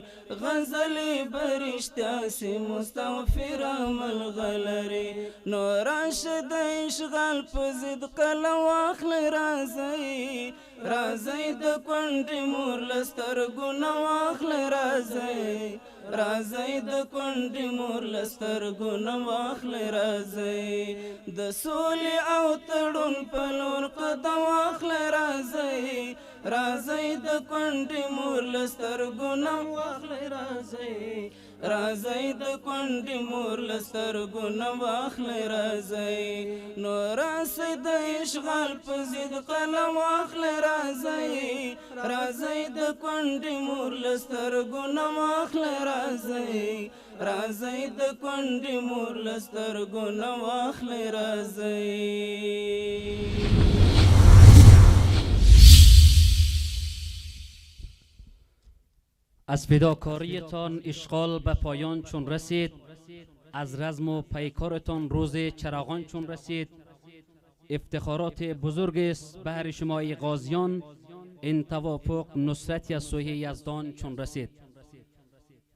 غزلې به رښتیا شي مستغفره ملغلرې نو راشه د اشغال په ضد قلم واخلئ راځئ راځئ د کونډې مور له سترګو نه واخلئ راځئ راځئ د کونډې مور له سترګو نه واخلئ راځئ د سولې او تړون په لور قدم واخلئ راځئ راځئ د کونډې مور له سترګو نه واخلئ راځئ راځئ د کونډې مور له سترګو نه واخلئ راځئ نو راسئ د اشغال په ضد قلم واخلئ راځئ راځئ د کونډې مور له سترګو نه واخلئ راځئ راځئ د کونډې مور له سترګو نه واخلئ راځئ از فداکاریتان اشغال به پایان چون رسید از رزم و پیکارتان روز چراغان چون رسید افتخارات بزرگ است به هر شما ای غازیان این توافق نصرتی از سوی یزدان چون رسید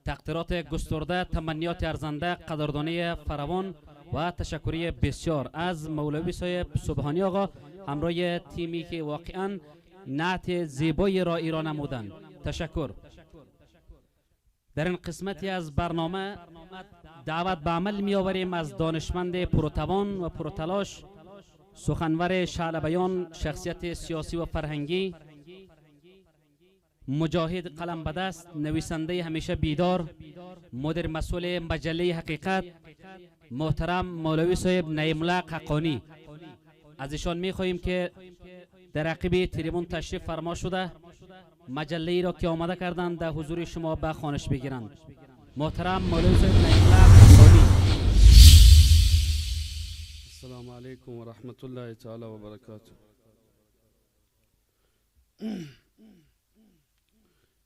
تقدیرات گسترده تمنیات ارزنده قدردانی فراوان و تشکری بسیار از مولوی صاحب سبحانی آقا همراه تیمی که واقعا نعت زیبایی را ایران نمودند تشکر در این قسمتی از برنامه دعوت به عمل می آوریم از دانشمند پرتوان و پرتلاش سخنور شعله بیان شخصیت سیاسی و فرهنگی مجاهد قلم به دست نویسنده همیشه بیدار مدیر مسئول مجله حقیقت محترم مولوی صاحب نعیم الله حقانی از ایشان می خواهیم که در عقب تریبون تشریف فرما شده مجله ای را که آماده کردند در حضور شما به خوانش بگیرند محترم مولوی صاحب نعیم الله حقانی. السلام علیکم و رحمت الله تعالی و برکاته.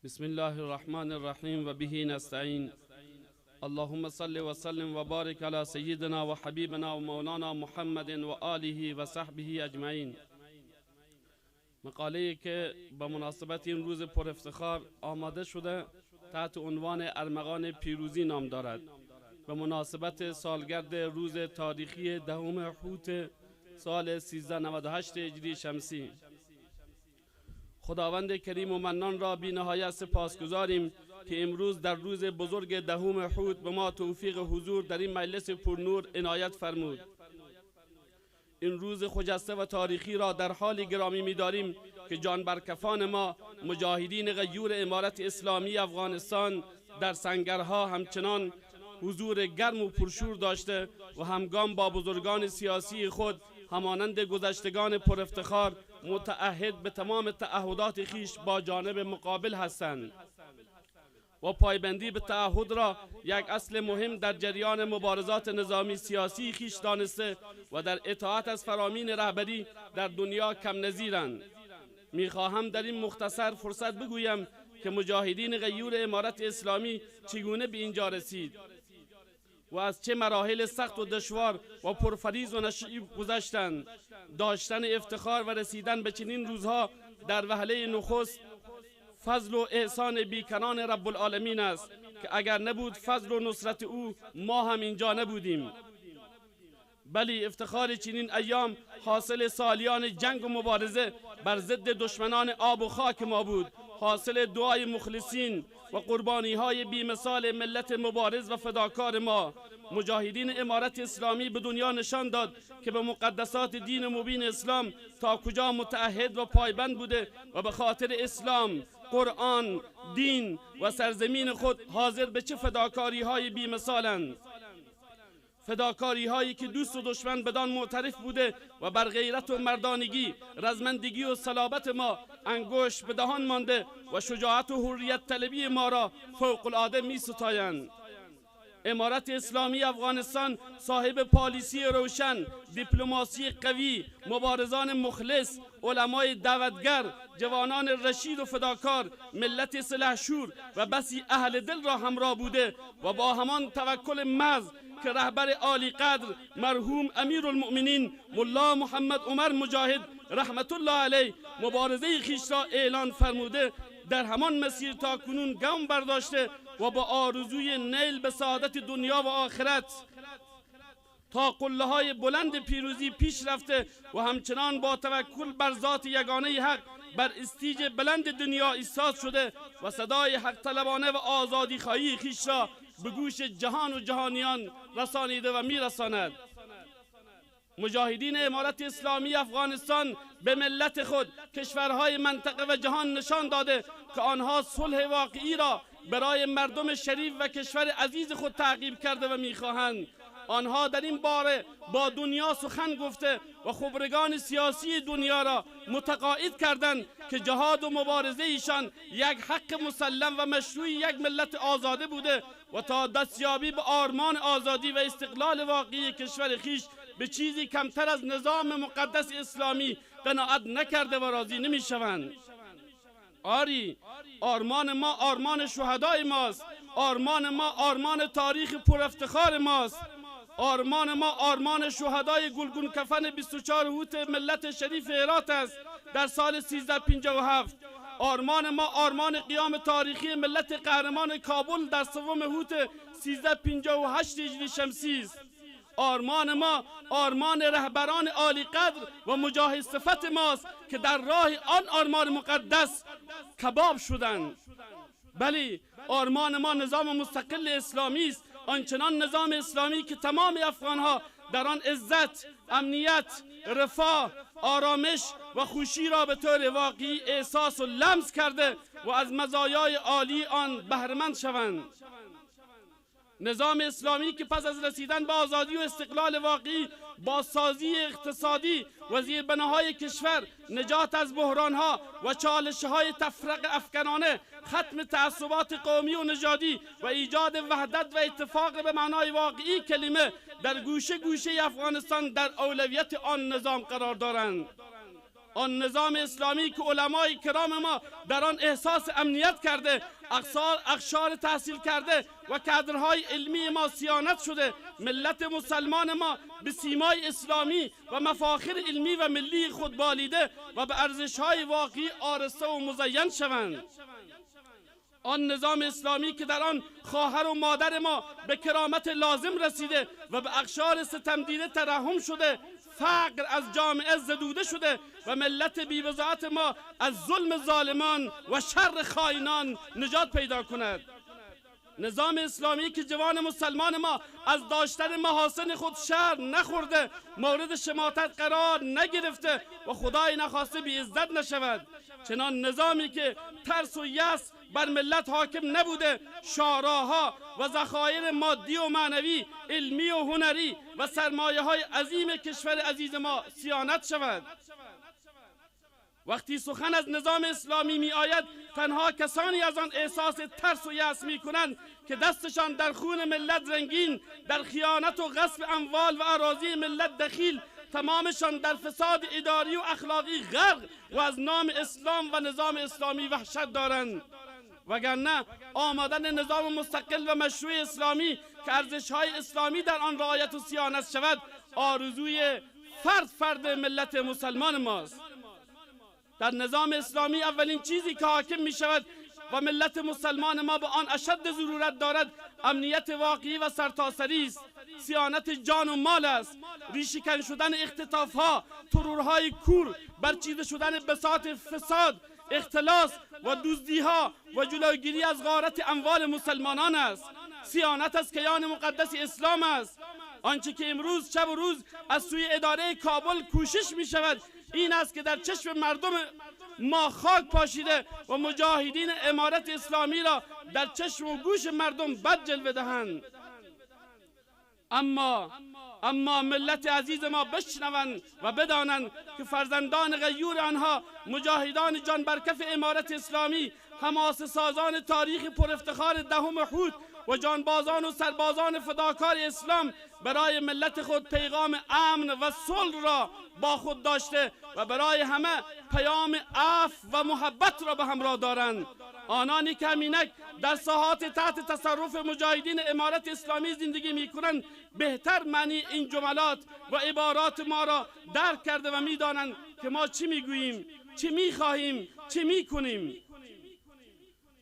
بسم الله الرحمن الرحیم و به نستعین. اللهم صل و سلم و بارک علی سیدنا و حبیبنا و مولانا محمد و آله و صحبه اجمعین. مقاله‌ای که به مناسبت این روز پر افتخار آماده شده تحت عنوان ارمغان پیروزی نام دارد. به مناسبت سالگرد روز تاریخی دهم حوت سال 1398 هجری شمسی. خداوند کریم و منان را بی نهایت سپاسگزاریم که امروز در روز بزرگ دهم حوت به ما توفیق حضور در این مجلس پرنور عنایت فرمود. این روز خجسته و تاریخی را در حال گرامی می‌داریم که جانبرکفان ما مجاهدین غیور امارت اسلامی افغانستان در سنگرها همچنان حضور گرم و پرشور داشته و همگام با بزرگان سیاسی خود همانند گذشتگان پر افتخار متعهد به تمام تعهدات خیش با جانب مقابل هستند. و پایبندی به تعهد را یک اصل مهم در جریان مبارزات نظامی سیاسی خیش دانسته و در اطاعت از فرامین رهبری در دنیا کم نظیرند. میخواهم در این مختصر فرصت بگویم که مجاهدین غیور امارت اسلامی چگونه به اینجا رسید و از چه مراحل سخت و دشوار و پرفریض و نشیب گذشتند. داشتن افتخار و رسیدن به چنین روزها در وهله نخست فضل و احسان بیکران رب العالمین است که اگر نبود فضل و نصرت او ما هم اینجا نبودیم. بلی افتخار چنین ایام حاصل سالیان جنگ و مبارزه بر ضد دشمنان آب و خاک ما بود، حاصل دعای مخلصین و قربانی های بی‌مثال ملت مبارز و فداکار ما. مجاهدین امارت اسلامی به دنیا نشان داد که به مقدسات دین مبین اسلام تا کجا متعهد و پایبند بوده و به خاطر اسلام، قرآن، دین و سرزمین خود حاضر به چه فداکاری های بی‌مثالند. فداکاری هایی که دوست و دشمن بدان معترف بوده و بر غیرت و مردانگی، رزمندگی و صلابت ما انگشت به دهان مانده و شجاعت و حریت طلبی ما را فوق العاده می ستایند. امارت اسلامی افغانستان صاحب پالیسی روشن، دیپلماسی قوی، مبارزان مخلص، علمای دعوتگر، جوانان رشید و فداکار، ملت سلحشور و بسی اهل دل را همراه بوده و با همان توکل محض که رهبر عالی قدر مرحوم امیرالمؤمنین ملا محمد عمر مجاهد رحمت الله علیه مبارزه خویش را اعلان فرموده، در همان مسیر تا کنون گام برداشته و با آرزوی نیل به سعادت دنیا و آخرت تا قله های بلند پیروزی پیش رفته و همچنان با توکل بر ذات یگانه حق بر استیج بلند دنیا ایستاد شده و صدای حق طلبانه و آزادی خواهی خویش را به گوش جهان و جهانیان رسانیده و میرساند. مجاهدین امارت اسلامی افغانستان به ملت خود، کشورهای منطقه و جهان نشان داده که آنها صلح واقعی را برای مردم شریف و کشور عزیز خود تعقیب کرده و میخواهند. آنها در این باره با دنیا سخن گفته و خبرگان سیاسی دنیا را متقاعد کردند که جهاد و مبارزه ایشان یک حق مسلم و مشروع یک ملت آزاده بوده و تا دستیابی به آرمان آزادی و استقلال واقعی کشور خیش به چیزی کمتر از نظام مقدس اسلامی قناعت نکرده و راضی نمی شوند. آری، آرمان ما آرمان شهدای ماست، آرمان ما آرمان تاریخ پر افتخار ماست، آرمان ما آرمان شهدای گلگون کفن 24 هوت ملت شریف هرات است در سال 1357. آرمان ما آرمان قیام تاریخی ملت قهرمان کابل در 3 هوت 1358 هجری شمسی است. آرمان ما آرمان رهبران عالی قدر و مجاهد صفت ماست که در راه آن آرمان مقدس کباب شدند. بلی، آرمان ما نظام مستقل اسلامی است، آنچنان نظام اسلامی که تمام افغانها در آن عزت، امنیت، رفاه، آرامش و خوشی را به طور واقعی احساس و لمس کرده و از مزایای عالی آن بهره‌مند شوند. نظام اسلامی که پس از رسیدن به آزادی و استقلال واقعی با سازی اقتصادی و زیربناهای کشور، نجات از بحرانها و چالشهای تفرق افکنانه، ختم تعصبات قومی و نژادی و ایجاد وحدت و اتفاق به معنای واقعی کلمه در گوشه گوشه افغانستان در اولویت آن نظام قرار دارند. آن نظام اسلامی که علمای کرام ما در آن احساس امنیت کرده، اقشار تحصیل کرده و کادرهای علمی ما صیانت شده، ملت مسلمان ما به سیمای اسلامی و مفاخر علمی و ملی خود بالیده و به ارزش‌های واقعی آرسته و مزین شوند. آن نظام اسلامی که در آن خواهر و مادر ما به کرامت لازم رسیده و به اقشار ستمدیده ترحم شده، فقر از جامعه زدوده شده و ملت بی‌بضاعت ما از ظلم ظالمان و شر خائنان نجات پیدا کند. نظام اسلامی که جوان مسلمان ما از داشتن محاسن خود شر نخورده، مورد شماتت قرار نگرفته و خدای نخواسته بی عزت نشود. چنان نظامی که ترس و یأس بر ملت حاکم نبوده، شاراها و ذخایر مادی و معنوی، علمی و هنری و سرمایه های عظیم کشور عزیز ما صیانت شود. وقتی سخن از نظام اسلامی می آید تنها کسانی از آن احساس ترس و یأس می کنند که دستشان در خون ملت رنگین، در خیانت و غصب اموال و اراضی ملت دخیل، تمامشان در فساد اداری و اخلاقی غرق و از نام اسلام و نظام اسلامی وحشت دارند. وگرنه آمدن نظام مستقل و مشروع اسلامی که ارزش‌های اسلامی در آن رعایت و صیانت شود آرزوی فرد ملت مسلمان ماست. در نظام اسلامی اولین چیزی که حاکم می شود و ملت مسلمان ما به آن اشد ضرورت دارد امنیت واقعی و سرتاسری است. صیانت جان و مال است. ریشه‌کن شدن اختطاف‌ها، ترورهای کور، برچیده شدن بساط فساد، اختلاس و دزدی‌ها و جلوگیری از غارت اموال مسلمانان است. صیانت از کیان مقدس اسلام است. آنچه که امروز شب و روز از سوی اداره کابل کوشش می شود این است که در چشم مردم ما خاک پاشیده و مجاهدین امارت اسلامی را در چشم و گوش مردم بد جلوه دهند. اما ملت عزیز ما بشنوند و بدانند که فرزندان غیور آنها مجاهدان جان برکف امارت اسلامی، حماسه سازان تاریخ پر افتخار دهم حوت و جانبازان و سربازان فداکار اسلام برای ملت خود پیغام امن و صلح را با خود داشته و برای همه پیام عفو و محبت را به همراه دارند. آنانی که همینک در ساحات تحت تصرف مجاهدین امارت اسلامی زندگی می کنند بهتر معنی این جملات و عبارات ما را درک کرده و می دانند که ما چی می گوییم، چی می خواهیم، چی می کنیم.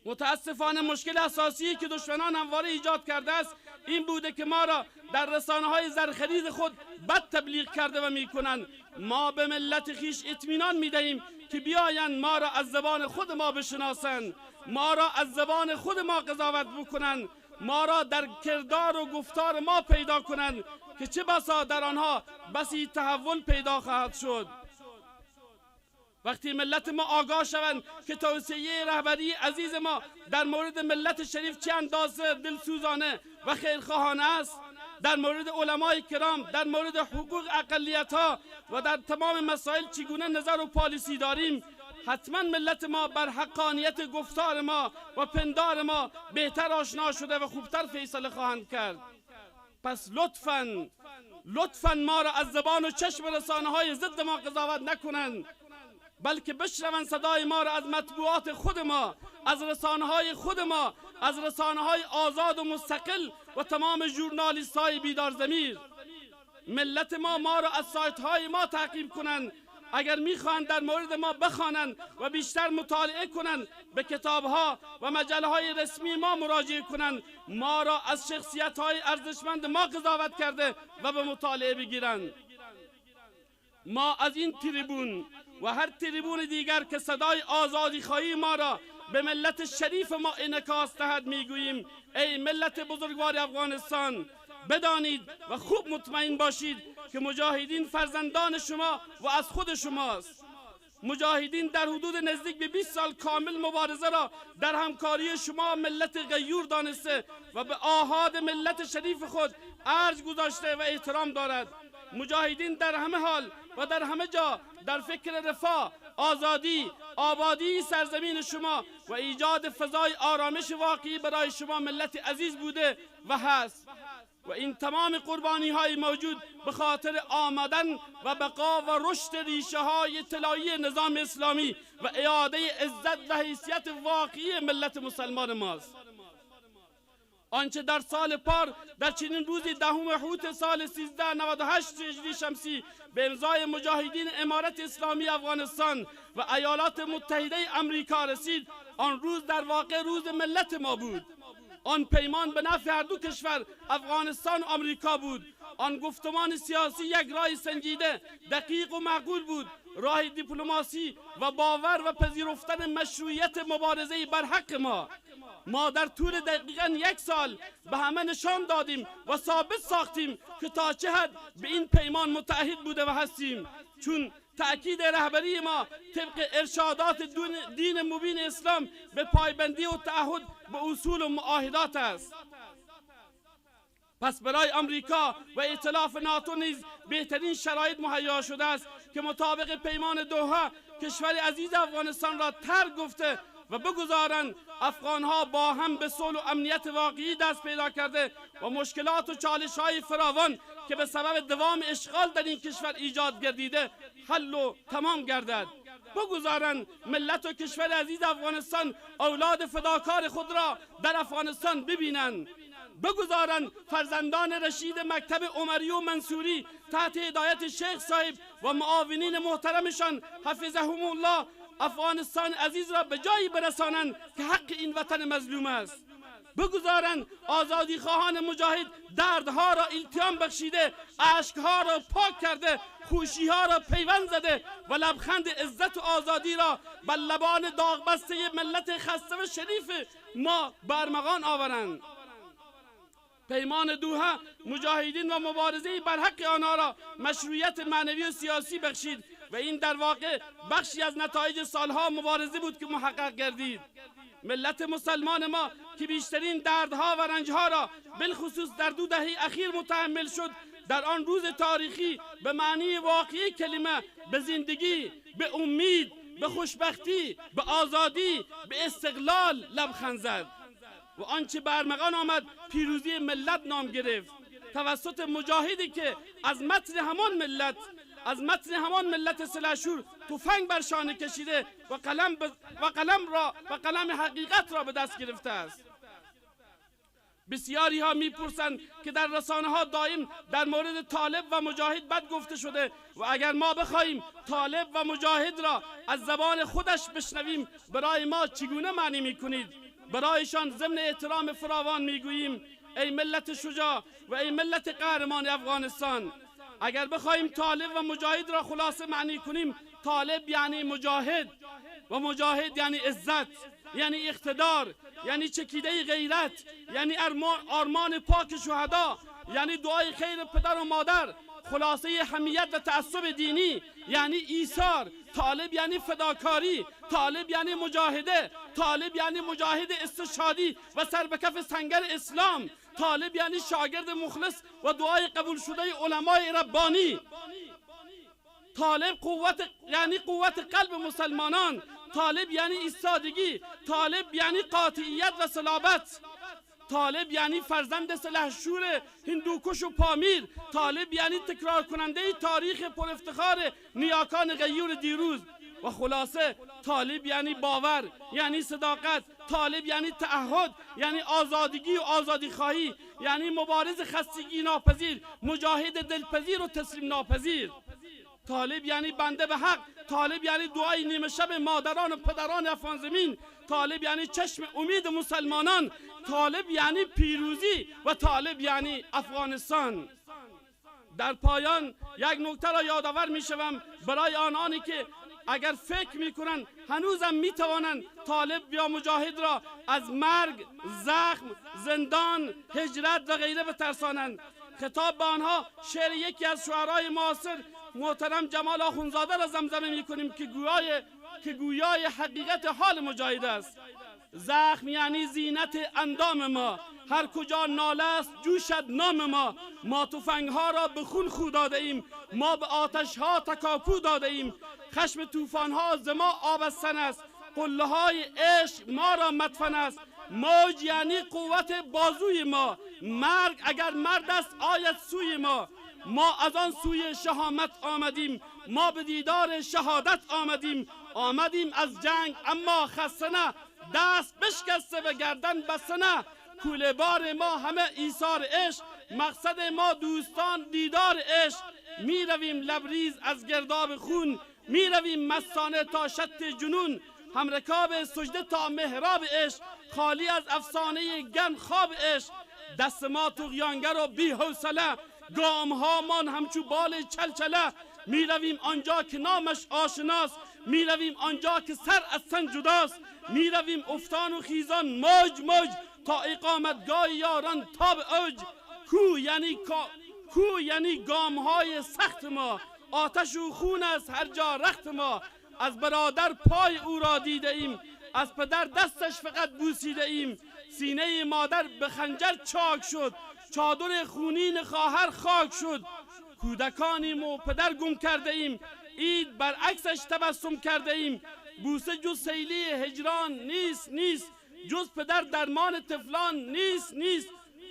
متاسفانه مشکل اساسی که دشمنان همواره ایجاد کرده است این بوده که ما را در رسانه‌های زرخرید خود بد تبلیغ کرده و می‌کنند. ما به ملت خیش اطمینان می‌دهیم که بیایند ما را از زبان خود ما بشناسند، ما را از زبان خود ما قضاوت بکنند، ما را در کردار و گفتار ما پیدا کنند که چه بسا در آنها بسی تحول پیدا خواهد شد. وقتی ملت ما آگاه شوند که توصیه رهبری عزیز ما در مورد ملت شریف چه اندازه دلسوزانه و خیرخواهانه است، در مورد علمای کرام، در مورد حقوق اقلیت‌ها و در تمام مسائل چگونه نظر و پالیسی داریم، حتما ملت ما بر حقانیت گفتار ما و پندار ما بهتر آشنا شده و خوبتر فیصله خواهند کرد. پس لطفاً ما را از زبان و چشم رسانه‌های ضد ما قضاوت نکنند، بلکه بشنوند صدای ما را از مطبوعات خود ما، از رسانه‌های خود ما، از رسانه‌های آزاد و مستقل و تمام ژورنالیست‌های بیدار ضمیر. ملت ما را از سایت‌های ما تعقیب کنند. اگر می‌خواهند در مورد ما بخوانند و بیشتر مطالعه کنند به کتاب‌ها و مجله‌های رسمی ما مراجعه کنند، ما را از شخصیت‌های ارزشمند ما قضاوت کرده و به مطالعه بگیرند. ما از این تریبون و هر تریبون دیگر که صدای آزادی خواهی ما را به ملت شریف ما انعکاس دهد میگوییم ای ملت بزرگوار افغانستان، بدانید و خوب مطمئن باشید که مجاهدین فرزندان شما و از خود شماست. مجاهدین در حدود نزدیک به 20 سال کامل مبارزه را در همکاری شما ملت غیور دانسته و به آحاد ملت شریف خود ارج گذاشته و احترام دارد. مجاهدین در همه حال و در همه جا در فکر رفاه، آزادی، آبادی سرزمین شما و ایجاد فضای آرامش واقعی برای شما ملت عزیز بوده و هست و این تمام قربانی های موجود به خاطر آمدن و بقا و رشد ریشه های طلایی نظام اسلامی و اعاده عزت و حیثیت واقعی ملت مسلمان ماست. آنچه در سال پار در چنین روزی دهم حوت سال 1398 هجری شمسی به امضای مجاهدین امارت اسلامی افغانستان و ایالات متحده امریکا رسید، آن روز در واقع روز ملت ما بود. آن پیمان به نفع هر دو کشور افغانستان و امریکا بود. آن گفتمان سیاسی یک راه سنجیده، دقیق و معقول بود، راه دیپلماسی و باور و پذیرفتن مشروعیت مبارزه بر حق ما در طول دقیقاً 1 سال به همه نشان دادیم و ثابت ساختیم که تا چه حد به این پیمان متعهد بوده و هستیم، چون تأکید رهبری ما طبق ارشادات دین مبین اسلام به پایبندی و تعهد به اصول و معاهدات است. پس برای آمریکا و ائتلاف ناتو نیز بهترین شرایط مهیا شده است که مطابق پیمان دوحه کشور عزیز افغانستان را ترک گفته و بگذارند افغانها با هم به صلح و امنیت واقعی دست پیدا کرده و مشکلات و چالش‌های فراوان که به سبب دوام اشغال در این کشور ایجاد گردیده حل و تمام گردد. بگذارند ملت و کشور عزیز افغانستان اولاد فداکار خود را در افغانستان ببینند. بگذارند فرزندان رشید مکتب عمری و منصوری تحت هدایت شیخ صاحب و معاونین محترمشان حفظهم الله افغانستان عزیز را به جایی برسانند که حق این وطن مظلوم است. بگذارند آزادی خواهان مجاهد دردها را التیام بخشیده، اشکها را پاک کرده، خوشیها را پیوند زده و لبخند عزت و آزادی را بر لبان داغبسته ملت خسته و شریف ما برمغان آورند. پیمان دوحه مجاهدین و مبارزه بر حق آنها را مشروعیت معنوی و سیاسی بخشید و این در واقع بخشی از نتایج سالها مبارزه بود که محقق گردید. ملت مسلمان ما که بیشترین دردها و رنجها را بالخصوص در 2 دهه اخیر متحمل شد، در آن روز تاریخی به معنی واقعی کلمه به زندگی، به امید، به خوشبختی، به آزادی، به استقلال لبخند زد و آنچه برمغان آمد پیروزی ملت نام گرفت توسط مجاهدی که از متن همان ملت سلحشور تفنگ بر شانه کشیده و قلم حقیقت را به دست گرفته است. بسیاری ها میپرسند که در رسانه ها دائم در مورد طالب و مجاهد بد گفته شده و اگر ما بخواهیم طالب و مجاهد را از زبان خودش بشنویم برای ما چگونه معنی میکنید؟ برایشان ضمن احترام فراوان میگوییم ای ملت شجاع و ای ملت قهرمان افغانستان، اگر بخواهیم طالب و مجاهد را خلاصه معنی کنیم، طالب یعنی مجاهد و مجاهد یعنی عزت، یعنی اقتدار، یعنی چکیده غیرت، یعنی آرمان پاک شهدا، یعنی دعای خیر پدر و مادر، خلاصه حمیت و تعصب دینی، یعنی ایثار. طالب یعنی فداکاری، طالب یعنی مجاهده، طالب یعنی مجاهد استشهادی و سر به کف سنگر اسلام، طالب یعنی شاگرد مخلص و دعای قبول شده علمای ربانی. طالب یعنی قوت قلب مسلمانان، طالب یعنی ایستادگی، طالب یعنی قاطعیت و صلابت، طالب یعنی فرزند سلحشور هندوکش و پامیر، طالب یعنی تکرار کننده تاریخ پر افتخار نیاکان غیور دیروز و خلاصه طالب یعنی باور، یعنی صداقت، طالب یعنی تعهد، یعنی آزادگی و آزادی خواهی، یعنی مبارز خستگی ناپذیر، مجاهد دلپذیر و تسلیم ناپذیر. طالب یعنی بنده به حق، طالب یعنی دعای نیمه شب مادران و پدران افغان زمین، طالب یعنی چشم امید مسلمانان، طالب یعنی پیروزی و طالب یعنی افغانستان. در پایان یک نکته را یادآور میشوم برای آنانی که اگر فکر میکنند هنوزم میتوانند طالب یا مجاهد را از مرگ، زخم، زندان، هجرت و غیره بترسانند. خطاب به آنها شعر یکی از شعرای معاصر محترم جمال آخوندزاده را زمزمه میکنیم که گویای حقیقت حال مجاهد است. زخم یعنی زینت اندام ما، هر کجا ناله است جوشد نام ما تفنگ ها را به خون خو داده ایم، ما به آتش ها تکاپو داده ایم، خشم طوفان ها ز ما آبستن است، قله های عشق ما را مدفن است. موج یعنی قوت بازوی ما، مرگ اگر مرد است آید سوی ما از آن سوی شهامت آمدیم، ما به دیدار شهادت آمدیم از جنگ اما خسته نه، دست بشکسته و گردن بسته نه، کوله بار ما همه ایثار عشق، مقصد ما دوستان دیدار عشق. می رویم لبریز از گرداب خون، می رویم مستانه تا شط جنون، همرکاب سجده تا محراب عشق، خالی از افسانه گم خواب عشق. دست ما طغیانگر و بی حوصله، گام ها من همچو بال چلچله، می رویم آنجا که نامش آشناست، می رویم آنجا که سر از تن جداست، می رویم افتان و خیزان موج تا اقامتگاه یاران تا به اوج. کو یعنی گام های سخت ما، آتش و خون از هر جا رخت ما، از برادر پای او را دیده ایم، از پدر دستش فقط بوسیده ایم، سینه مادر به خنجر چاک شد، چادر خونین خواهر خاک شد. کودکانیم و پدر گم کرده ایم، عید برعکسش تبسم کرده ایم. بوسه جز سیلی هجران نیست، جز پدر درمان طفلان نیست.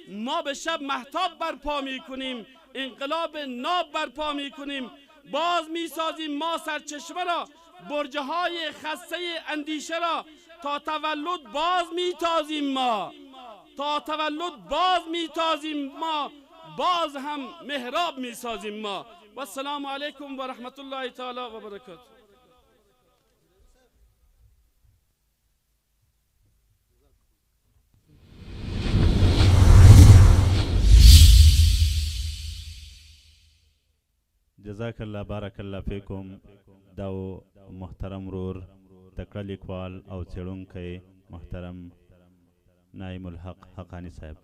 ما به شب مهتاب برپا می کنیم، انقلاب ناب برپا می کنیم. باز می سازیم ما سرچشمه را، برجه های خسته اندیشه را. تا تولد باز می تازیم ما، باز هم محراب می سازیم ما. و السلام علیکم و رحمت الله تعالی و برکاته. جزاک الله بارک الله فیکم. دا محترم رور تکړه لیکوال او څېړونکی محترم نعیم الحق حقانی صاحب.